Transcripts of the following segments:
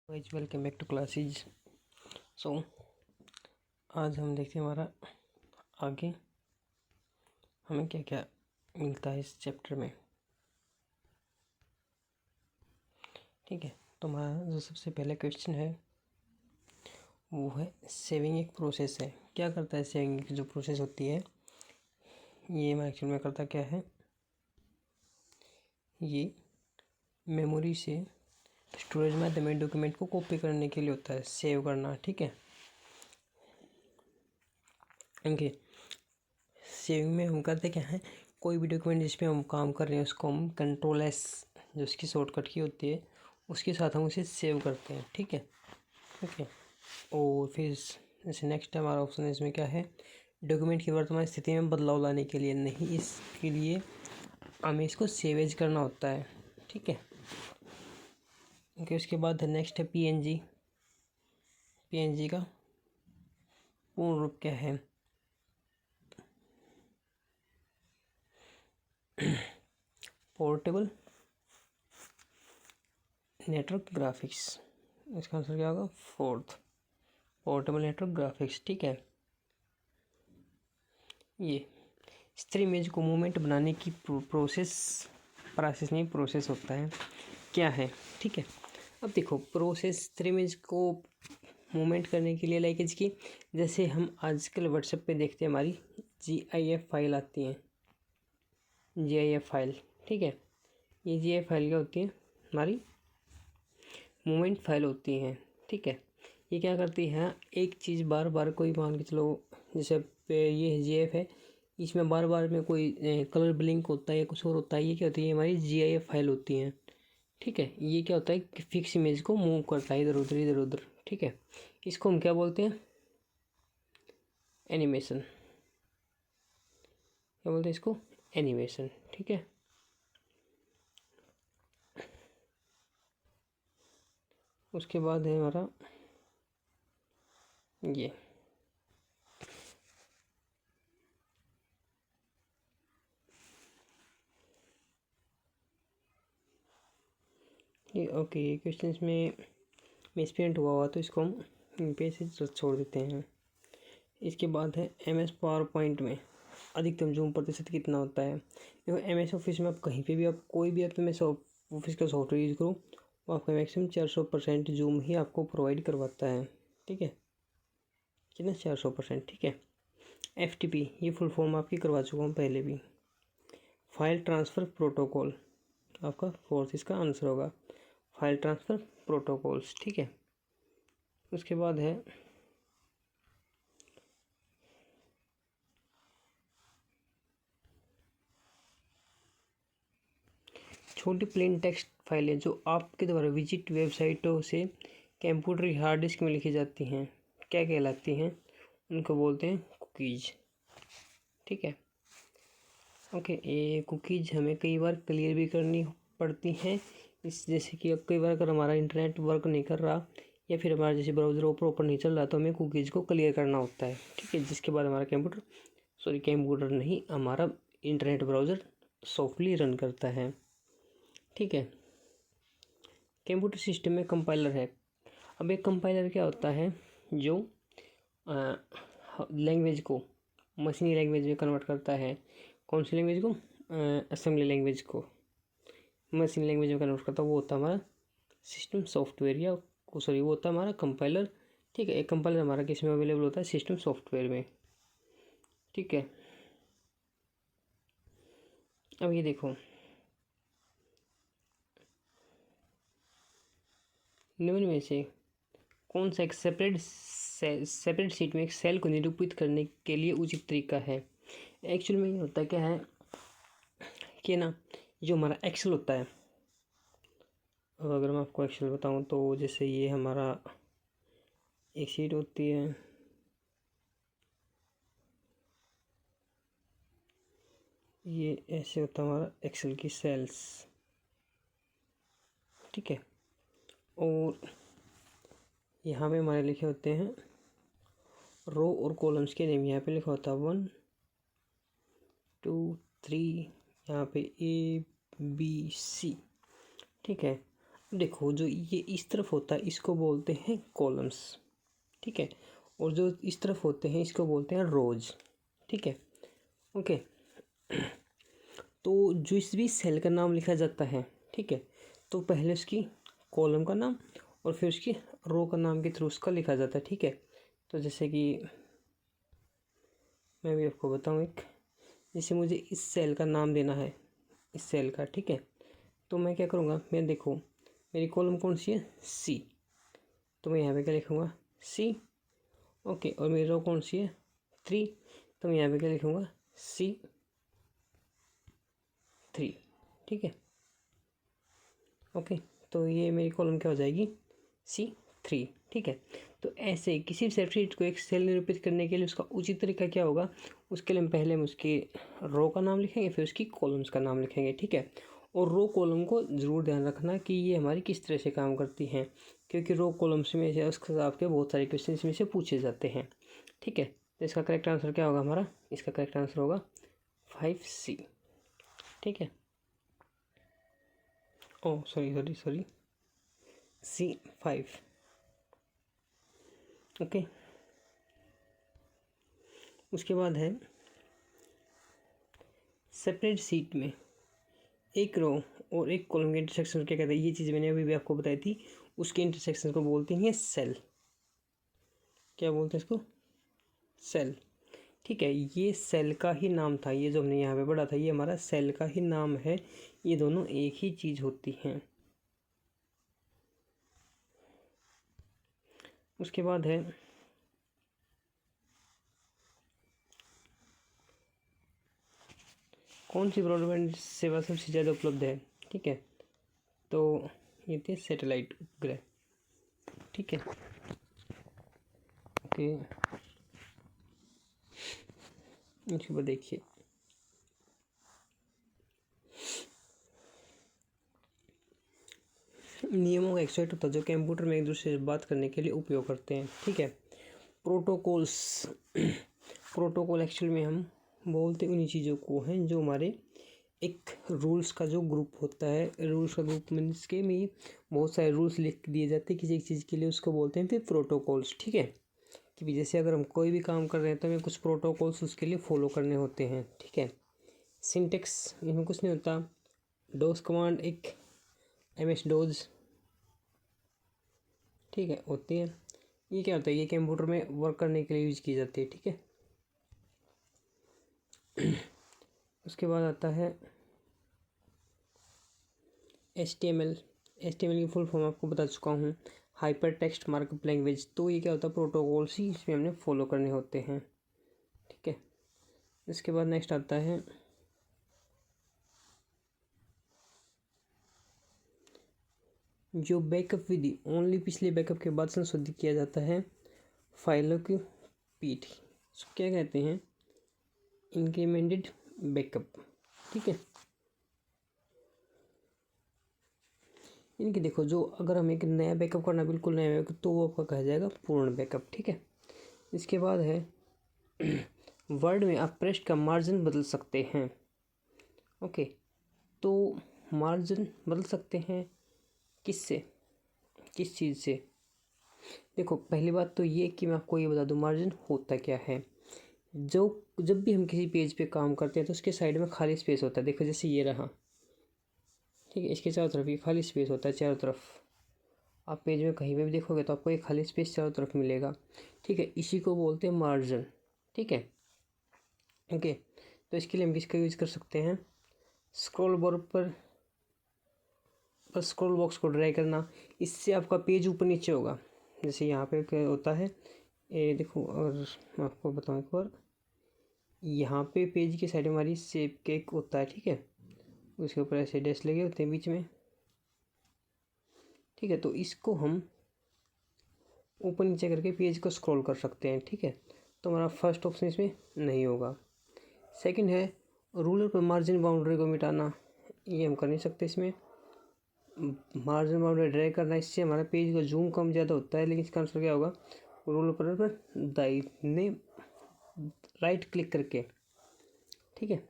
Guys welcome back to classes. So आज हम देखते हैं हमारा आगे हमें क्या क्या मिलता है इस चैप्टर में। ठीक है, तो हमारा जो सबसे पहला क्वेश्चन है वो है सेविंग एक प्रोसेस है। क्या करता है सेविंग की जो प्रोसेस होती है, ये हमारा एक्चुअल में करता क्या है, ये मेमोरी से स्टोरेज में डॉक्यूमेंट को कॉपी करने के लिए होता है, सेव करना। ठीक है, ओके। सेविंग में हम करते क्या है, कोई भी डॉक्यूमेंट जिस पे हम काम कर रहे हैं उसको हम कंट्रोल एस, जो उसकी शॉर्टकट की होती है, उसके साथ हम उसे सेव करते हैं। ठीक है, ओके। और फिर जैसे नेक्स्ट हमारा ऑप्शन है, इसमें क्या है, डॉक्यूमेंट की वर्तमान स्थिति में बदलाव लाने के लिए नहीं, इसके लिए हमें इसको सेवेज करना होता है। ठीक है, ओके। उसके बाद नेक्स्ट है पीएनजी। पीएनजी का पूर्ण रूप क्या है, पोर्टेबल नेटवर्क ग्राफिक्स। इसका आंसर क्या होगा, फोर्थ, पोर्टेबल नेटवर्क ग्राफिक्स। ठीक है, ये स्थिर इमेज को मूवमेंट बनाने की प्रोसेस नहीं, प्रोसेस होता है, क्या है। ठीक है, अब देखो प्रोसेस स्थिर इमेज को मूवमेंट करने के लिए लाइक इसकी, जैसे हम आजकल व्हाट्सएप पे देखते हैं हमारी GIF फाइल आती है, GIF फाइल। ठीक है, ये GIF फाइल क्या होती है, हमारी मूवमेंट फाइल होती हैं। ठीक है, ये क्या करती है, एक चीज़ बार बार, कोई मान के चलो जैसे ये GIF है, इसमें बार बार में कोई कलर ब्लिंक होता है या कुछ और होता है, ये क्या होती है, हमारी GIF फाइल होती हैं। ठीक है, ये क्या होता है कि फिक्स इमेज को मूव करता है इधर उधर इधर उधर। ठीक है, इसको हम क्या बोलते हैं, एनिमेशन। क्या बोलते हैं इसको, एनिमेशन। ठीक है, उसके बाद है हमारा ये ओके। ये क्वेश्चन में मिसप्रिंट हुआ तो इसको हम पे से छोड़ देते हैं। इसके बाद है MS पावर पॉइंट में अधिकतम जूम प्रतिशत कितना होता है। देखो MS ऑफिस में आप कहीं पे भी, आप कोई भी MS ऑफिस का सॉफ्टवेयर यूज़ करो, वो आपका मैक्सिमम 400% जूम ही आपको प्रोवाइड करवाता है। ठीक है, कितना, 400%। ठीक है, FTP ये फुल फॉर्म आपकी करवा चुका हूँ पहले भी, फाइल ट्रांसफ़र प्रोटोकॉल, आपका फोर्थ इसका आंसर होगा, फाइल ट्रांसफ़र प्रोटोकॉल्स। ठीक है, उसके बाद है छोटी प्लेन टेक्स्ट फाइलें जो आपके द्वारा विजिट वेबसाइटों से कंप्यूटर की हार्ड डिस्क में लिखी जाती हैं, क्या कहलाती हैं, उनको बोलते हैं कुकीज़। ठीक है, ओके। ये कुकीज़ हमें कई बार क्लियर भी करनी पड़ती हैं, इस जैसे कि अब कई बार अगर हमारा इंटरनेट वर्क नहीं कर रहा या फिर हमारा जैसे ब्राउज़र वो प्रॉपर नहीं चल रहा, तो हमें कुकीज़ को क्लियर करना होता है। ठीक है, जिसके बाद हमारा कंप्यूटर नहीं, हमारा इंटरनेट ब्राउज़र सॉफ्टली रन करता है। ठीक है, कंप्यूटर सिस्टम में कंपाइलर है। अब एक कंपाइलर क्या होता है, जो लैंग्वेज को मशीनी लैंग्वेज में कन्वर्ट करता है। कौन सी लैंग्वेज को, असेंबली लैंग्वेज को मशीनी लैंग्वेज में कन्वर्ट करता है, वो होता है हमारा सिस्टम सॉफ्टवेयर, या सॉरी वो होता है हमारा कंपाइलर। ठीक है, एक कंपाइलर हमारा किस में अवेलेबल होता है, सिस्टम सॉफ्टवेयर में। ठीक है, अब ये देखो, निम्न में से कौन सा एक सेपरेट शीट में एक सेल को निरूपित करने के लिए उचित तरीका है। एक्चुअल में ये होता क्या है कि ना, जो हमारा एक्सेल होता है, अब अगर मैं आपको एक्सेल बताऊं तो जैसे ये हमारा एक शीट होती है, ये ऐसे होता है हमारा एक्सेल की सेल्स। ठीक है, और यहाँ पे हमारे लिखे होते हैं रो और कॉलम्स के नेम, यहाँ पे लिखा होता है 1 2 3, यहाँ पे A B C। ठीक है, देखो जो ये इस तरफ होता है इसको बोलते हैं कॉलम्स, ठीक है, और जो इस तरफ होते हैं इसको बोलते हैं रोज, ठीक है। ओके, तो जिस भी सेल का नाम लिखा जाता है, ठीक है, तो पहले उसकी कॉलम का नाम और फिर उसकी रो का नाम के थ्रू उसका लिखा जाता है, ठीक है। तो जैसे कि मैं भी आपको बताऊँ एक, जैसे मुझे इस सेल का नाम देना है, इस सेल का, ठीक है, तो मैं क्या करूँगा, मैं देखो मेरी कॉलम कौन सी है, सी, तो मैं यहाँ पे क्या लिखूँगा, सी। ओके, और मेरी रो कौन सी है, 3, तो मैं यहाँ पे क्या लिखूँगा, C3, ठीक है। ओके, तो ये मेरी कॉलम क्या हो जाएगी, C3, ठीक है। तो ऐसे किसी भी स्प्रेडशीट को एक सेल निरूपित करने के लिए उसका उचित तरीका क्या होगा, उसके लिए हम उसकी रो का नाम लिखेंगे, फिर उसकी कॉलम्स का नाम लिखेंगे, ठीक है। और रो कॉलम को ज़रूर ध्यान रखना कि ये हमारी किस तरह से काम करती हैं, क्योंकि रो कॉलम्स में से उसके आपके बहुत सारे क्वेश्चन इसमें से पूछे जाते हैं, ठीक है। तो इसका करेक्ट आंसर क्या होगा हमारा, इसका करेक्ट आंसर होगा 5C, ठीक है। ओ सॉरी, C5। ओके, उसके बाद है सेपरेट सीट में एक रो और एक कॉलम के इंटरसेक्शन क्या कहते हैं, ये चीज़ मैंने अभी भी आपको बताई थी, उसके इंटरसेक्शन को बोलते हैं सेल। क्या बोलते हैं इसको, सेल, ठीक है। ये सेल का ही नाम था, ये जो हमने यहाँ पे पढ़ा था ये हमारा सेल का ही नाम है, ये दोनों एक ही चीज़ होती हैं। उसके बाद है कौन सी ब्रॉडबैंड सेवा सबसे ज़्यादा उपलब्ध है, ठीक है, तो ये थे सैटेलाइट उपग्रह, ठीक है। ओके, इसके बाद देखिए नियमों का एक सेट होता है जो कंप्यूटर में एक दूसरे से बात करने के लिए उपयोग करते हैं, ठीक है। प्रोटोकॉल्स, प्रोटोकॉल एक्चुअल में हम बोलते उन्हीं चीज़ों को हैं जो हमारे एक रूल्स का जो ग्रुप होता है, रूल्स का ग्रुप मीन्स के में बहुत सारे रूल्स लिख दिए जाते हैं किसी एक चीज़ के लिए, उसको बोलते हैं फिर प्रोटोकॉल्स, ठीक है। कि भी जैसे अगर हम कोई भी काम कर रहे हैं तो हमें कुछ प्रोटोकॉल्स उसके लिए फॉलो करने होते हैं, ठीक है। सिंटेक्स इसमें कुछ नहीं होता, डोज कमांड एक MS डोज, ठीक है, होती है। ये क्या होता है, ये कंप्यूटर में वर्क करने के लिए यूज की जाती है, ठीक है। उसके बाद आता है HTML। HTML की फुल फॉर्म आपको बता चुका हूँ, हाइपर टेक्स्ट मार्कअप लैंग्वेज। तो ये क्या होता है, प्रोटोकॉल्स ही इसमें हमने फॉलो करने होते हैं, ठीक है। इसके बाद नेक्स्ट आता है जो बैकअप विधि ओनली पिछले बैकअप के बाद संशोधित किया जाता है, फाइलों की पीठ, इसको क्या कहते हैं, इंक्रीमेंटेड बैकअप, ठीक है। इनकी देखो जो अगर हम एक नया बैकअप करना, बिल्कुल नया बैकअप, तो वो आपका कहा जाएगा पूर्ण बैकअप, ठीक है। इसके बाद है वर्ड में आप पृष्ठ का मार्जिन बदल सकते हैं, ओके। तो मार्जिन बदल सकते हैं किससे, किस चीज़ से, देखो पहली बात तो ये कि मैं आपको ये बता दूं मार्जिन होता क्या है। जो जब भी हम किसी पेज पे काम करते हैं तो उसके साइड में खाली स्पेस होता है, देखो जैसे ये रहा, ठीक है, इसके चारों तरफ ये खाली स्पेस होता है, चारों तरफ आप पेज में कहीं पे भी देखोगे तो आपको एक खाली स्पेस चारों तरफ मिलेगा, ठीक है। इसी को बोलते हैं मार्जिन, ठीक है। ओके, तो इसके लिए हम किसका यूज़ कर सकते हैं, स्क्रॉल बार पर बस स्क्रॉल बॉक्स को ड्रैग करना, इससे आपका पेज ऊपर नीचे होगा। जैसे यहाँ पे क्या होता है, ये देखो, और मैं आपको बताऊँ एक बार, यहाँ पे पेज की साइड हमारी सेप केक होता है, ठीक है, उसके ऊपर ऐसे डैश लगे होते हैं बीच में, ठीक है। तो इसको हम ऊपर नीचे करके पेज को स्क्रॉल कर सकते हैं, ठीक है। तो हमारा फर्स्ट ऑप्शन इसमें नहीं होगा। सेकंड है रूलर पर मार्जिन बाउंड्री को मिटाना, ये हम कर नहीं सकते इसमें। मार्जिन बाउंड्री ड्रैग करना, इससे हमारा पेज का जूम कम ज़्यादा होता है, लेकिन इसका आंसर क्या होगा, रूलर पर दाहिने राइट क्लिक करके, ठीक है।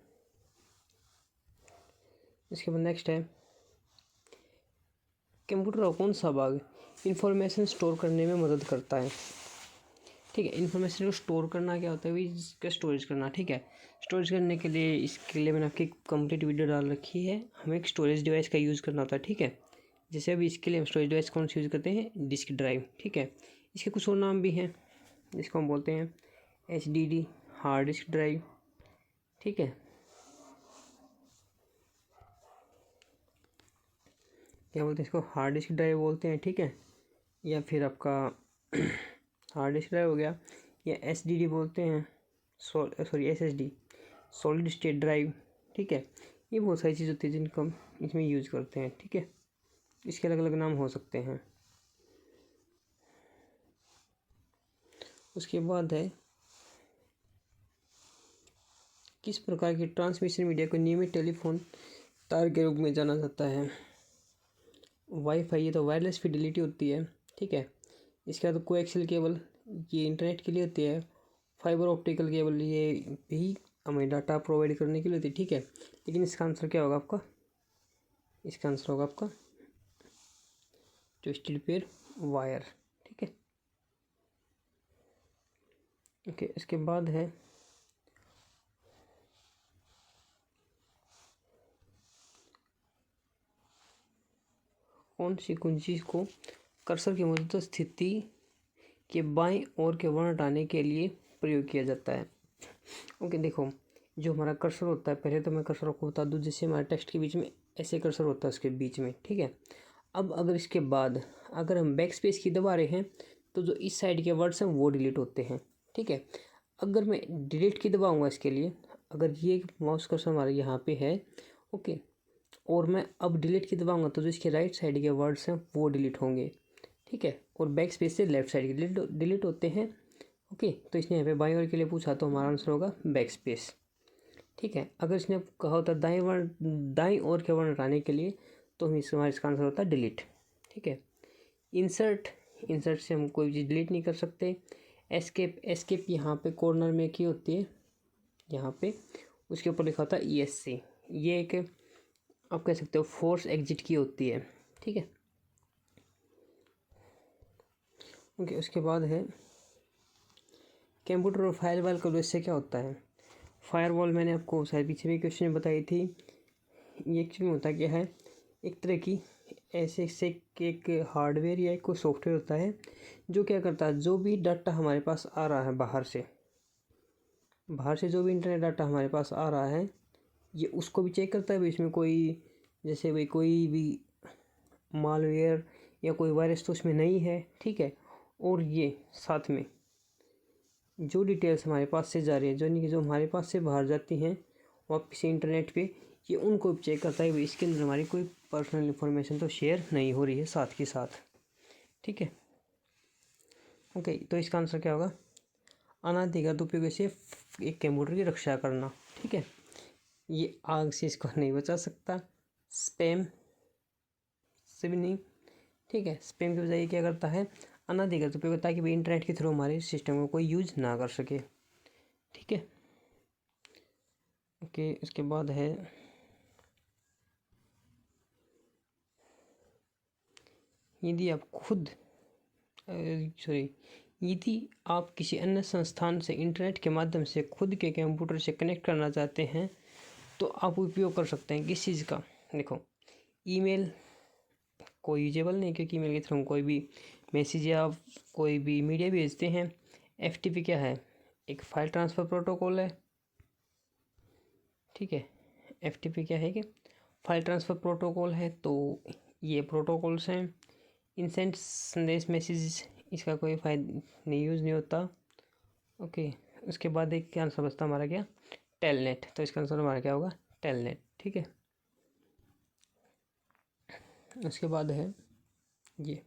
इसके बाद नेक्स्ट है कंप्यूटर का कौन सा भाग इंफॉर्मेशन स्टोर करने में मदद करता है? ठीक है, इन्फॉर्मेशन को स्टोर करना क्या होता है भाई? इसका स्टोरेज करना। ठीक है, स्टोरेज करने के लिए, इसके लिए मैंने आपकी कंप्लीट वीडियो डाल रखी है। हमें एक स्टोरेज डिवाइस का यूज़ करना होता है। ठीक है, जैसे अभी इसके लिए हम स्टोरेज डिवाइस कौन सा यूज़ करते हैं? Disk drive. ठीक है, इसके कुछ और नाम भी हैं जिसको हम बोलते हैं HDD, हार्ड डिस्क ड्राइव। ठीक है, क्या बोलते हैं इसको? हार्ड डिस्क ड्राइव बोलते हैं। ठीक है, या फिर आपका हार्ड डिस्क ड्राइव हो गया, या SDD बोलते हैं, sorry SSD, solid state drive. ठीक है, ये बहुत सारी चीज़ होती है जिनको हम इसमें यूज़ करते हैं। ठीक है, इसके अलग अलग नाम हो सकते हैं। उसके बाद है, किस प्रकार की ट्रांसमिशन मीडिया को नियमित टेलीफोन तार के रूप में जाना जाता है? वाईफाई, ये तो वायरलेस फिडेलिटी होती है। ठीक है, इसके बाद कोएक्सियल केबल, ये इंटरनेट के लिए होती है। फाइबर ऑप्टिकल केबल, ये भी हमें डाटा प्रोवाइड करने के लिए होती है। ठीक है, लेकिन इसका आंसर क्या होगा आपका? इसका आंसर होगा आपका ट्विस्टेड पेयर वायर। ठीक है, ओके। इसके बाद है, कौन सी कुंजी को कर्सर की मौजूदा स्थिति के बाएं ओर के वर्ण हटाने के लिए प्रयोग किया जाता है? ओके, देखो, जो हमारा कर्सर होता है, पहले तो मैं कर्सर को बता दूं, जैसे हमारे टेक्स्ट के बीच में ऐसे कर्सर होता है उसके बीच में। ठीक है, अब अगर इसके बाद अगर हम बैक स्पेस की दबा रहे हैं तो जो इस साइड के वर्ड्स हैं वो डिलीट होते हैं। ठीक है, अगर मैं डिलीट की दबाऊंगा इसके लिए, अगर ये माउस कर्सर हमारे यहाँ पे है, ओके, और मैं अब डिलीट की दबाऊंगा तो जो इसके राइट साइड के वर्ड्स हैं वो डिलीट होंगे। ठीक है, और बैक स्पेस से लेफ्ट साइड के डिलीट होते हैं। ओके, तो इसने यहाँ पे बाईं ओर के लिए पूछा तो हमारा आंसर होगा बैक स्पेस। ठीक है, अगर इसने कहा होता दाईं ओर के वर्ण हटाने के लिए तो हमारा इसका आंसर होता है डिलीट। ठीक है, इंसर्ट से हम कोई चीज़ डिलीट नहीं कर सकते। एस्केप यहाँ पे कॉर्नर में की होती है, यहाँ पे उसके ऊपर लिखा होता है ESC, ये एक आप कह सकते हो फोर्स एग्जिट की होती है। ठीक है, ओके। उसके बाद है, कंप्यूटर और फायरवॉल का उद्देश्य क्या होता है? फायरवॉल मैंने आपको शायद पीछे भी क्वेश्चन में बताई थी। ये एक्चुअली होता क्या है, एक तरह की ऐसे से एक हार्डवेयर या कोई सॉफ्टवेयर होता है जो क्या करता है, जो भी डाटा हमारे पास आ रहा है बाहर से जो भी इंटरनेट डाटा हमारे पास आ रहा है, ये उसको भी चेक करता है भाई इसमें कोई, जैसे भाई कोई भी मालवेयर या कोई वायरस तो उसमें नहीं है। ठीक है, और ये साथ में जो डिटेल्स हमारे पास से जा रही है, जो हमारे पास से बाहर जाती हैं वापस इंटरनेट पे, ये उनको भी चेक करता है भाई इसके अंदर हमारी कोई पर्सनल इन्फॉर्मेशन तो शेयर नहीं हो रही है साथ के साथ। ठीक है, ओके। तो इसका आंसर क्या होगा? अनाधिकृत उपयोग से एक कंप्यूटर की रक्षा करना। ठीक है, ये आग से इसको नहीं बचा सकता, स्पैम से भी नहीं। ठीक है, स्पैम की बजाय क्या करता है, अनाधिकृत उपयोग, ताकि भाई इंटरनेट के थ्रू हमारे सिस्टम को कोई यूज ना कर सके। ठीक है, ओके। इसके बाद है, यदि आप खुद सॉरी यदि आप किसी अन्य संस्थान से इंटरनेट के माध्यम से खुद के कंप्यूटर से कनेक्ट करना चाहते हैं तो आप उपयोग कर सकते हैं किस चीज़ का? देखो, ईमेल कोई यूजेबल नहीं, क्योंकि ईमेल के थ्रू कोई भी मैसेज या कोई भी मीडिया भेजते हैं। FTP क्या है? एक फाइल ट्रांसफ़र प्रोटोकॉल है। ठीक है, FTP क्या है कि फाइल ट्रांसफ़र प्रोटोकॉल है। तो ये प्रोटोकॉल्स हैं, इंसेंट संदेश मैसेज, इसका कोई फायदा नहीं, यूज़ नहीं होता। ओके, उसके बाद एक क्या आंसर बचता हमारा, क्या? टेलनेट। तो इसका आंसर हमारा क्या होगा? टेलनेट। ठीक है, उसके बाद है ये,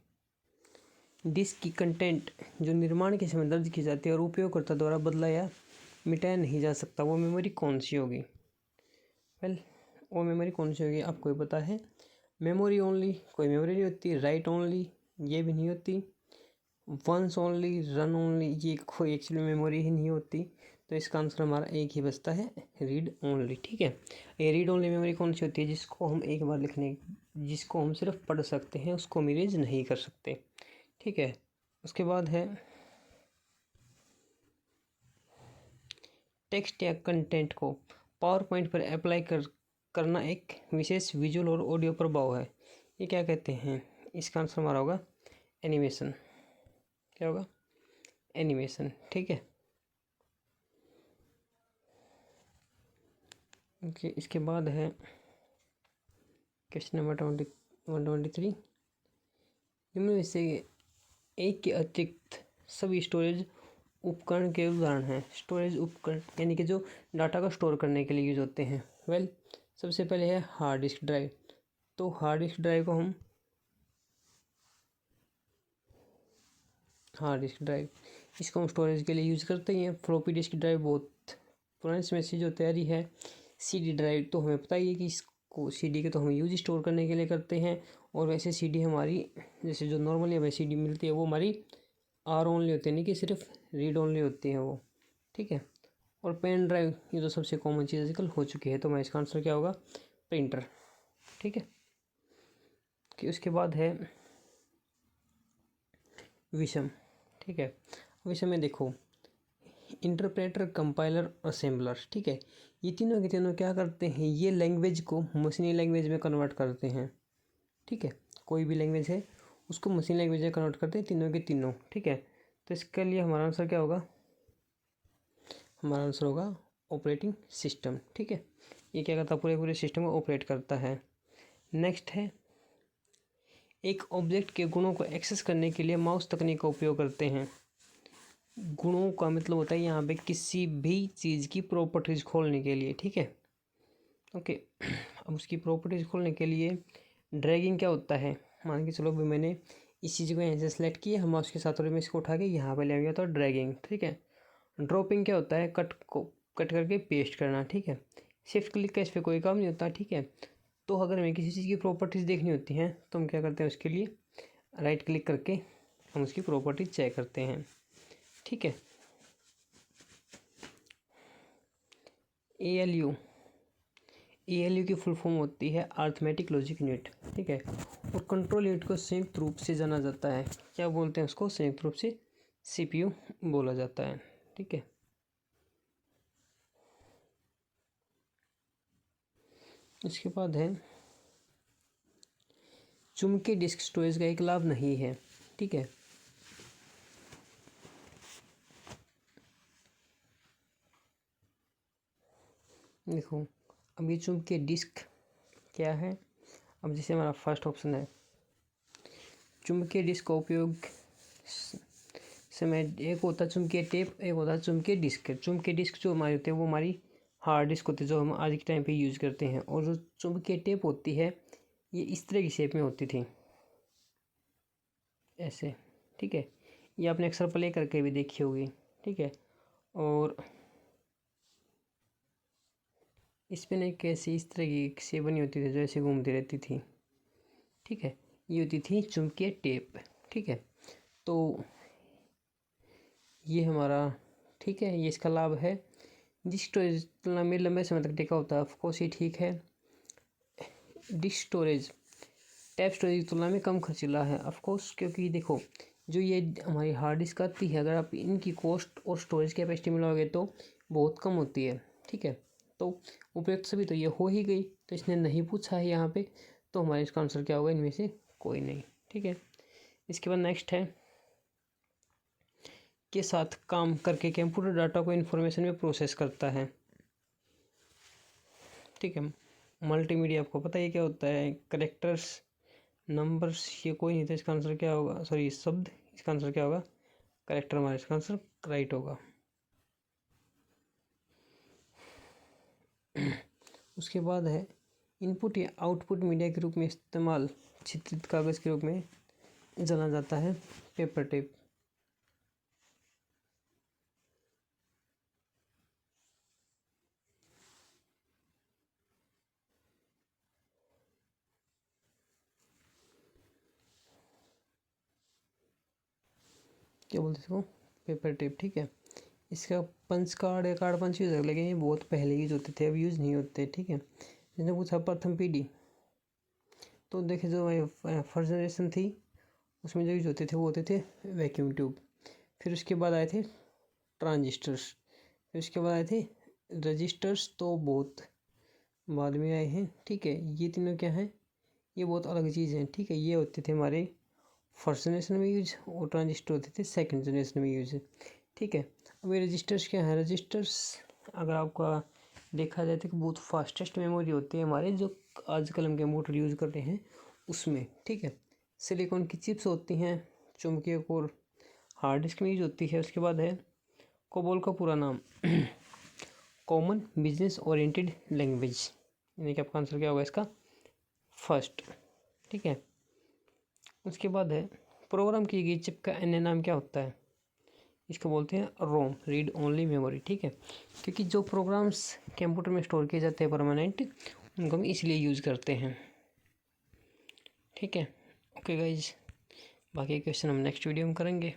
डिस्क की कंटेंट जो निर्माण के समय दर्ज की जाती है और उपयोगकर्ता द्वारा बदला या मिटाया नहीं जा सकता, वो मेमोरी कौन सी होगी? वो मेमोरी कौन सी होगी आपको ये पता है? मेमोरी ओनली कोई मेमोरी नहीं होती, राइट ओनली ये भी नहीं होती, वंस ओनली, रन ओनली ये कोई एक्चुअली मेमोरी ही नहीं होती। तो इसका आंसर हमारा एक ही बचता है, रीड ओनली। ठीक है, ये रीड ओनली मेमोरी कौन सी होती है? जिसको हम एक बार लिखने, जिसको हम सिर्फ पढ़ सकते हैं, उसको हम इरेज नहीं कर सकते। ठीक है, उसके बाद है टेक्स्ट या कंटेंट को पावर पॉइंट पर अप्लाई करना एक विशेष विजुअल और ऑडियो प्रभाव है। ये क्या कहते हैं? इसका आंसर हमारा होगा एनिमेशन। क्या होगा? एनिमेशन। ठीक है, ओके। इसके बाद है क्वेश्चन नंबर 123। इनमें से एक के अतिरिक्त सभी स्टोरेज उपकरण के उदाहरण हैं। स्टोरेज उपकरण यानी कि जो डाटा को स्टोर करने के लिए यूज होते हैं। सबसे पहले है हार्ड डिस्क ड्राइव। तो हार्ड डिस्क ड्राइव को हम इसको हम स्टोरेज के लिए यूज़ करते ही हैं। फ्लॉपी डिस्क ड्राइव बहुत पुरानी समय से जो तैयारी है। सीडी ड्राइव तो हमें पता ही है कि इसको सीडी के तो हम यूज स्टोर करने के लिए करते हैं। और वैसे सीडी हमारी जैसे जो नॉर्मली हमें सीडी मिलती है वो हमारी आर ओनली होती है, नहीं कि सिर्फ रीड ओनली होती है वो। ठीक है, और पेन ड्राइव ये तो सबसे कॉमन चीज़ आजकल हो चुकी है। तो मैं इसका आंसर क्या होगा? प्रिंटर। ठीक है, कि उसके बाद है विषम। ठीक है, विषम में देखो इंटरप्रेटर, कंपाइलर, असेंबलर। ठीक है, ये तीनों के तीनों क्या करते हैं? ये लैंग्वेज को मशीनी लैंग्वेज में कन्वर्ट करते हैं। ठीक है, कोई भी लैंग्वेज है उसको मशीन लैंग्वेज में कन्वर्ट करते हैं तीनों के तीनों। ठीक है, तो इसके लिए हमारा आंसर क्या होगा? हमारा आंसर होगा ऑपरेटिंग सिस्टम। ठीक है, ये क्या करता है? पूरे पूरे सिस्टम को ऑपरेट करता है। नेक्स्ट है एक ऑब्जेक्ट के गुणों को एक्सेस करने के लिए माउस तकनीक का उपयोग करते हैं। गुणों का मतलब होता है यहाँ पे किसी भी चीज़ की प्रॉपर्टीज़ खोलने के लिए। ठीक है, ओके। अब उसकी प्रॉपर्टीज़ खोलने के लिए ड्रैगिंग क्या होता है? मान के चलो भी मैंने इस चीज़ को यहाँ से सेलेक्ट किया, हम माउस के साथ और मैं इसको उठा के यहाँ पे ले आऊँगा तो ड्रैगिंग। ठीक है, ड्रॉपिंग क्या होता है? कट करके पेस्ट करना। ठीक है, शिफ्ट क्लिक का इस पर कोई काम नहीं होता। ठीक है, तो अगर हमें किसी चीज़ की प्रॉपर्टीज़ देखनी होती हैं तो हम क्या करते हैं? उसके लिए राइट क्लिक करके हम उसकी प्रॉपर्टीज चेक करते हैं। ठीक है, ALU की फुल फॉर्म होती है अर्थमेटिक लॉजिक यूनिट। ठीक है, और कंट्रोल यूनिट को संयुक्त रूप से जाना जाता है। क्या बोलते हैं उसको? संयुक्त रूप से CPU बोला जाता है। ठीक है, इसके बाद है चुंबकीय डिस्क स्टोरेज का एक लाभ नहीं है। ठीक है, देखो अब ये चुंबकीय डिस्क क्या है? अब जैसे हमारा फर्स्ट ऑप्शन है चुंबकीय डिस्क का उपयोग समय, एक होता है चुंबकीय टेप, एक होता है चुंबकीय डिस्क। चुंबकीय डिस्क जो हमारी होती है वो हमारी हार्ड डिस्क होती है जो हम आज के टाइम पे यूज़ करते हैं। और जो चुंबकीय टेप होती है ये इस तरह की शेप में होती थी, ऐसे। ठीक है, ये आपने अक्सर प्ले करके भी देखी होगी। ठीक है, और इस पे एक कैसी इस तरह की शेप बनी होती थी जो ऐसे घूमती रहती थी। ठीक है, ये होती थी चुंबकीय टेप। ठीक है, तो ये हमारा, ठीक है, ये इसका लाभ है। डिस्क स्टोरेज तुलना में लंबे समय तक टिका होता है। ऑफकोर्स ये ठीक है। डिस्क स्टोरेज टैप स्टोरेज की तुलना में कम खर्चीला है। ऑफकोर्स, क्योंकि देखो जो ये हमारी हार्ड डिस्क आती है अगर आप इनकी कॉस्ट और स्टोरेज कैपेसिटी मिलाओगे तो बहुत कम होती है। ठीक है, तो उपयुक्त सभी तो ये हो ही गई, तो इसने नहीं पूछा है यहाँ पे, तो हमारा इसका आंसर क्या होगा? इनमें से कोई नहीं। ठीक है, इसके बाद नेक्स्ट है के साथ काम करके कंप्यूटर डाटा को इन्फॉर्मेशन में प्रोसेस करता है। ठीक है, मल्टीमीडिया आपको पता है क्या होता है? करेक्टर्स, नंबर्स, ये कोई नहीं था। इसका आंसर क्या होगा? सॉरी, शब्द। इसका आंसर क्या होगा? करेक्टर। हमारा इसका आंसर राइट होगा। उसके बाद है इनपुट या आउटपुट मीडिया के रूप में इस्तेमाल चित्रित कागज़ के रूप में जाना जाता है पेपर टेप। क्या बोलते हैं इसको? Paper tape. ठीक है, इसका पंच कार्ड या कार्ड पंच यूज़ है, लेकिन ये बहुत पहले यूज़ होते थे, अब यूज़ नहीं होते। ठीक है, जिसने पूछा प्रथम पीढ़ी, तो देखिए जो फर्स्ट जनरेशन थी उसमें जो यूज होते थे वो होते थे वैक्यूम ट्यूब। फिर उसके बाद आए थे ट्रांजिस्टर्स, फिर उसके बाद आए थे रजिस्टर्स, तो बहुत बाद में आए हैं। ठीक है, ये तीनों क्या हैं, ये बहुत अलग चीज़ हैं। ठीक है, ये होते थे हमारे फर्स्ट जनरेशन में यूज, और ट्रांजिस्टर होते थे सेकंड जनरेशन में यूज। ठीक है, अब ये रजिस्टर्स क्या है, रजिस्टर्स अगर आपका देखा जाए तो बहुत फास्टेस्ट मेमोरी होती है हमारे जो आजकल हम कंप्यूटर यूज़ कर रहे हैं उसमें। ठीक है, सिलिकॉन की चिप्स होती हैं, चुंबकीय कोर हार्ड डिस्क में यूज होती है। उसके बाद है कोबोल का पूरा नाम कॉमन बिजनेस ओरिएंटेड लैंग्वेज, यानी कि आपका आंसर क्या होगा इसका, फर्स्ट। ठीक है, उसके बाद है प्रोग्राम की गई चिप का अन्य नाम क्या होता है, इसको बोलते हैं रोम, रीड ओनली मेमोरी। ठीक है, क्योंकि जो प्रोग्राम्स कंप्यूटर में स्टोर किए जाते हैं परमानेंट, उनको हम इसलिए यूज़ करते हैं। ठीक है, ओके गाइज, बाकी क्वेश्चन हम नेक्स्ट वीडियो में करेंगे।